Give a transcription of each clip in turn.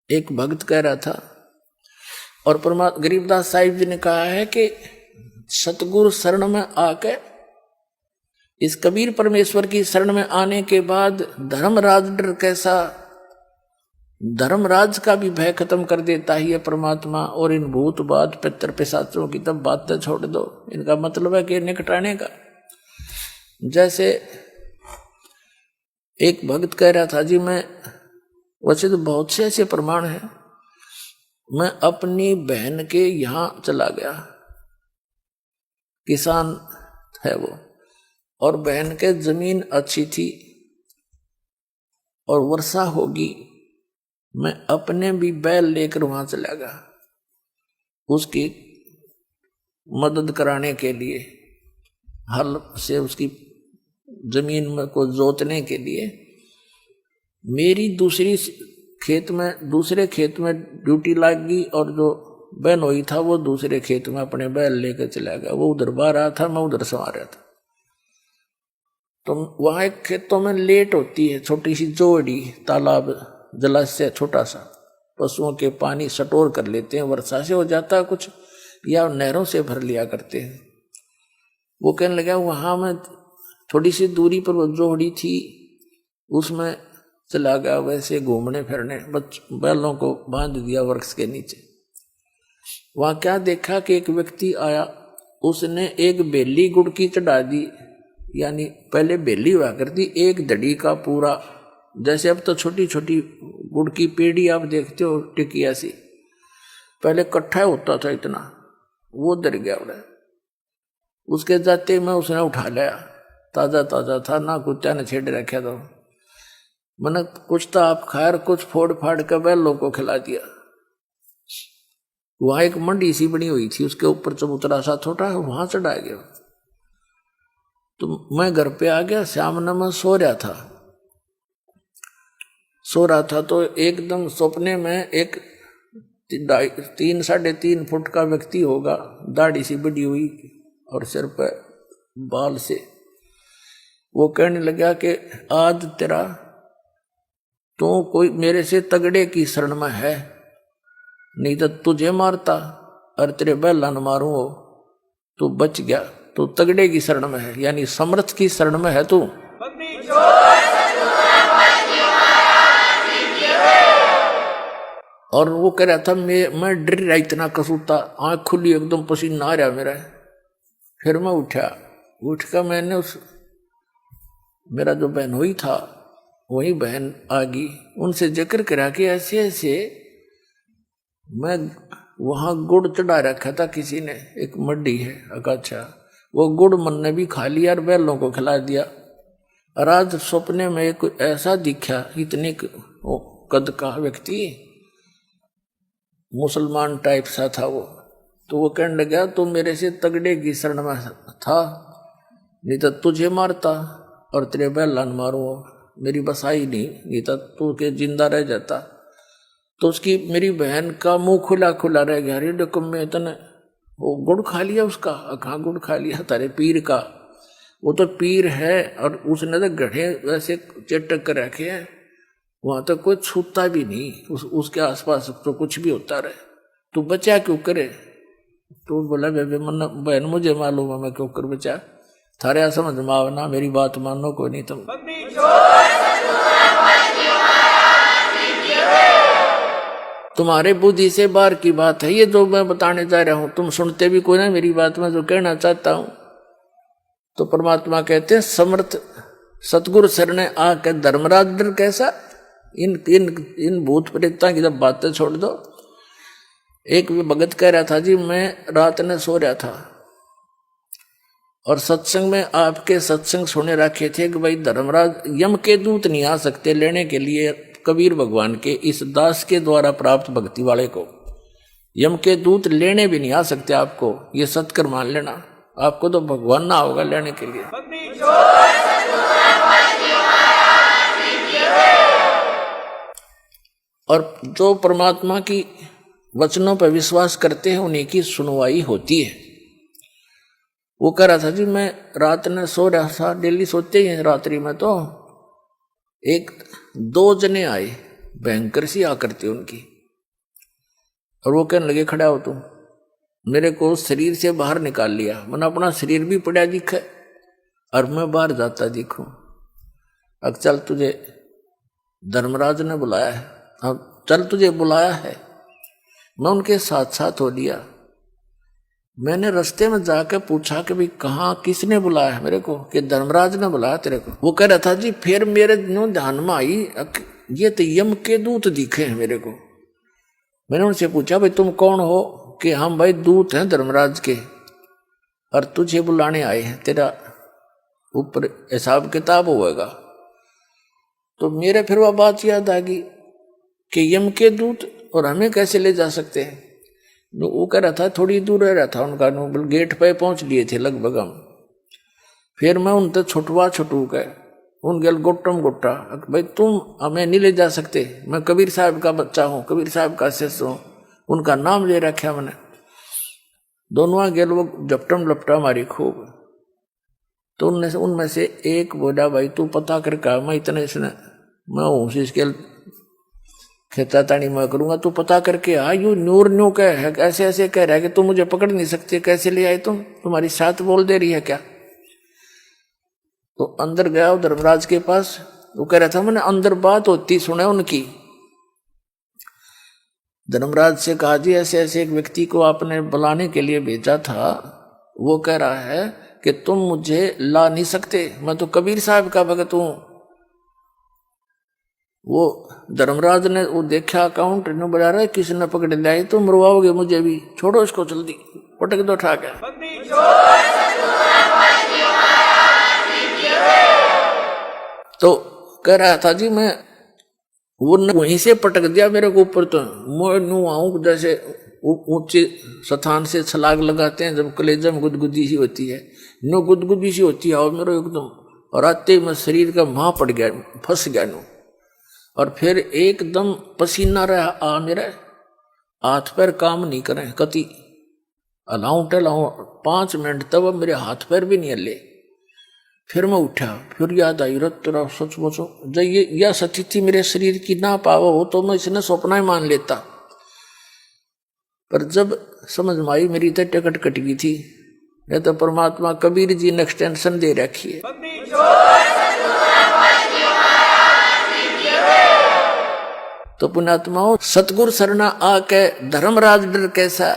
एक भक्त कह रहा था, और परमात्मा गरीबदास साहिब जी ने कहा है कि सतगुरु शरण में आके, इस कबीर परमेश्वर की शरण में आने के बाद धर्मराज डर कैसा, धर्मराज का भी भय खत्म कर देता ही है परमात्मा। और इन भूत बात पितर पिशाचों की तब बातें छोड़ दो, इनका मतलब है कि निकटाने का। जैसे एक भक्त कह रहा था जी, मैं वैसे तो बहुत से ऐसे प्रमाण हैं, मैं अपनी बहन के यहां चला गया, किसान है वो, और बहन के जमीन अच्छी थी और वर्षा होगी, मैं अपने भी बैल लेकर वहां चला गया उसकी मदद कराने के लिए, हल से उसकी जमीन में को जोतने के लिए। मेरी दूसरे खेत में ड्यूटी लग गई, और जो बहनोई था वो दूसरे खेत में अपने बैल लेकर चला गया। वो उधर बाहर रहा था, मैं उधर समा रहा था। तो वहां एक खेतों में लेट होती है, छोटी सी जोड़ी, तालाब जलाशय छोटा सा, पशुओं के पानी स्टोर कर लेते हैं, वर्षा से हो जाता है कुछ, या नहरों से भर लिया करते हैं। वो कहने लगा वहां में थोड़ी सी दूरी पर वो जोड़ी थी, उसमें चला गया वैसे घूमने फिरने, बैलों को बांध दिया वृक्ष के नीचे। वहां क्या देखा कि एक व्यक्ति आया, उसने एक बेली गुड़ की चढ़ा दी, यानी पहले बेली हुआ करती एक दड़ी का पूरा, जैसे अब तो छोटी छोटी गुड़ की पेड़ी आप देखते हो टिकिया सी, पहले इकट्ठा होता था इतना, वो दर गया उड़ा। उसके जाते में उसने उठा लिया, ताजा ताजा था ना, कुत्ता ने छेड़ रखा था। मैंने कुछ तो आप खैर कुछ फोड़ फाड़ कर बैलों को खिला दिया। वहां एक मंडी सी बनी हुई थी, उसके ऊपर चबूतरा सा छोटा, वहां चढ़ा गया। तो मैं घर पे आ गया, सामने मैं सो रहा था तो एकदम सपने में एक 3-3.5 फुट का व्यक्ति होगा, दाढ़ी सी बड़ी हुई और सिर पर बाल से, वो कहने लगा कि आज तेरा तो कोई मेरे से तगड़े की शरण में है, नहीं तो तुझे मारता और तेरे बैला न मारूं, हो तू बच गया, तो तगड़े की शरण में है, यानी समर्थ की शरण में है तू। और वो कह रहा था मैं डर रहा, इतना कसूता, आंख खुली एकदम, पसीना आ रहा मेरा। फिर मैं उठ कर मैंने मेरा जो बहन हुई था, वही बहन आ गई, उनसे जिक्र करा कि ऐसे ऐसे मैं वहां गुड़ चढ़ा रखा था किसी ने, एक मड्डी है अच्छा, वो गुड़ मन ने भी खा लिया और बैलों को खिला दिया। और आज सपने में एक ऐसा दिखा, इतने कद का व्यक्ति, मुसलमान टाइप सा था वो। तो वो कहने लगा तो मेरे से तगड़े की शरण में था, नहीं तो तुझे मारता और तेरे बैलान मारूं, मेरी बसाई नहीं तो तू के जिंदा रह जाता। तो उसकी मेरी बहन का मुंह खुला खुला रह गया, अरे डकम में इतने वो गुड़ खा लिया उसका, कहाँ गुड़ खा लिया तारे पीर का, वो तो पीर है, और उसने तो गढ़े वैसे चटक कर रखे हैं, वहां तो कोई छूता भी नहीं, उसके आसपास तो कुछ भी होता रहे, तू बचा क्यों करे। तो बोला बेबे मन बहन मुझे मालूम है मैं क्यों कर बचा, थारे समझ में आवना, मेरी बात मानो कोई नहीं तुम। तुम्हारे बुद्धि से बाहर की बात है ये जो मैं बताने जा रहा हूं, तुम सुनते भी कोई ना मेरी बात में जो कहना चाहता हूं। तो परमात्मा कहते हैं समर्थ सतगुरु शरण आके धर्मराज डर कैसा, इन भूत प्रेता की जब बातें छोड़ दो। एक भगत कह रहा था जी, मैं रात ने सो रहा था और सत्संग में आपके सत्संग सुने रखे थे कि भाई धर्मराज यम के दूत नहीं आ सकते लेने के लिए कबीर भगवान के इस दास के द्वारा प्राप्त भक्ति वाले को, यम के दूत लेने भी नहीं आ सकते आपको, ये सत्कर मान लेना, आपको तो भगवान ना होगा लेने के लिए। और जो परमात्मा की वचनों पर विश्वास करते हैं उन्हीं की सुनवाई होती है। वो कह रहा था जी, मैं रात में सो रहा था, डेली सोते ही हैं रात्रि में, तो एक 2 जने आए, भयंकर सी आकृति उनकी, और वो कहने लगे खड़ा हो तुम। मेरे को शरीर से बाहर निकाल लिया, मैंने अपना शरीर भी पड़ा दिखे और मैं बाहर जाता दिखूं। अब चल तुझे धर्मराज ने बुलाया है, अब चल तुझे बुलाया है। मैं उनके साथ साथ हो लिया। मैंने रास्ते में जाकर पूछा कि भाई कहाँ किसने बुलाया है मेरे को, कि धर्मराज ने बुलाया तेरे को। वो कह रहा था जी फिर मेरे ध्यान में आई ये तो यम के दूत दिखे हैं मेरे को। मैंने उनसे पूछा भाई तुम कौन हो, कि हम भाई दूत हैं धर्मराज के और तुझे बुलाने आए हैं, तेरा ऊपर हिसाब किताब होगा। तो मेरे फिर वह बात याद आ गई कि यम के दूत और हमें कैसे ले जा सकते हैं। वो कह रहा था थोड़ी दूर रह रहा था उनका, गेट पे पहुंच लिए थे लगभग हम। फिर मैं उन तक छुटू गए उन गल गोटम गोटा, भाई तुम हमें नहीं ले जा सकते, मैं कबीर साहब का बच्चा हूँ, कबीर साहब का शिष्य हूँ। उनका नाम ले रखा मैंने। दोनों गेल वो झपटम लपटा मारी खूब। तो उनमें से एक बोला भाई तू पता कर कहा, मैं इतने मैं हूँ इसके खेता तानी मैं करूंगा, तू पता करके आ। यू न्यूर न्यू कह है, ऐसे ऐसे कह रहा है कि तुम मुझे पकड़ नहीं सकते, कैसे ले आए तुम, तुम्हारी साथ बोल दे रही है क्या। तो अंदर गया धर्मराज के पास। वो कह रहा था मैंने अंदर बात होती सुने उनकी। धर्मराज से कहा जी ऐसे ऐसे एक व्यक्ति को आपने बुलाने के लिए भेजा था, वो कह रहा है कि तुम मुझे ला नहीं सकते, मैं तो कबीर साहब का भगत हूं। वो धर्मराज ने वो देखा अकाउंट न बजा रहा है, किसी ने पकड़ लिया तो मरवाओगे मुझे भी, छोड़ो इसको जल्दी, पटक दो उठा के। तो कह रहा था जी मैं वो वहीं से पटक दिया मेरे को ऊपर। तो मैं नू आऊं जैसे ऊंचे स्थान से छलांग लगाते हैं जब कलेजा में गुदगुदी सी होती है, नो गुदगुदी सी होती है और मेरे एकदम, और आते ही मैं शरीर का मां पड़ गया, फंस गया नू। और फिर एकदम पसीना रहा मेरे हाथ पैर काम नहीं करें, कति अलाऊं टलाऊं 5 मिनट तब मेरे हाथ पैर भी नहीं हले। फिर मैं उठा, फिर याद आई रत तेरा सच बचो जब ये यह स्थिति मेरे शरीर की ना पावा हो तो मैं इसने सपना ही मान लेता। पर जब समझ में आई मेरी तो टिकट कट गई थी, नहीं तो परमात्मा कबीर जी ने एक्सटेंशन दे रखी है। तो पुण्यात्माओं सतगुरु सरना आके धर्मराज डर कैसा।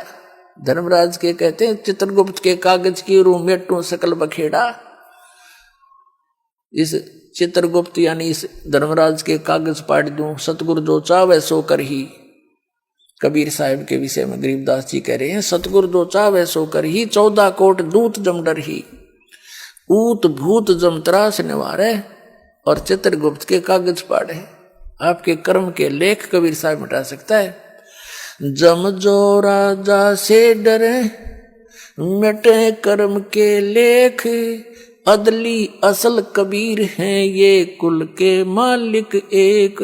धर्मराज के कहते हैं चित्रगुप्त के कागज की रू मेटू सकल बखेड़ा। इस चित्रगुप्त यानी इस धर्मराज के कागज पाट दूं, सतगुरु जो चावे सो कर ही। कबीर साहब के विषय में गरीबदास जी कह रहे हैं सतगुरु जो चावे सो कर ही, 14 कोट दूत जम डर ही, ऊत भूत जम त्रास निवारे, और चित्रगुप्त के कागज पाड़े। आपके कर्म के लेख कबीर साहब मिटा सकता है। जम जो राजा से डरे मिटे कर्म के लेख, अदली असल कबीर हैं ये कुल के मालिक एक।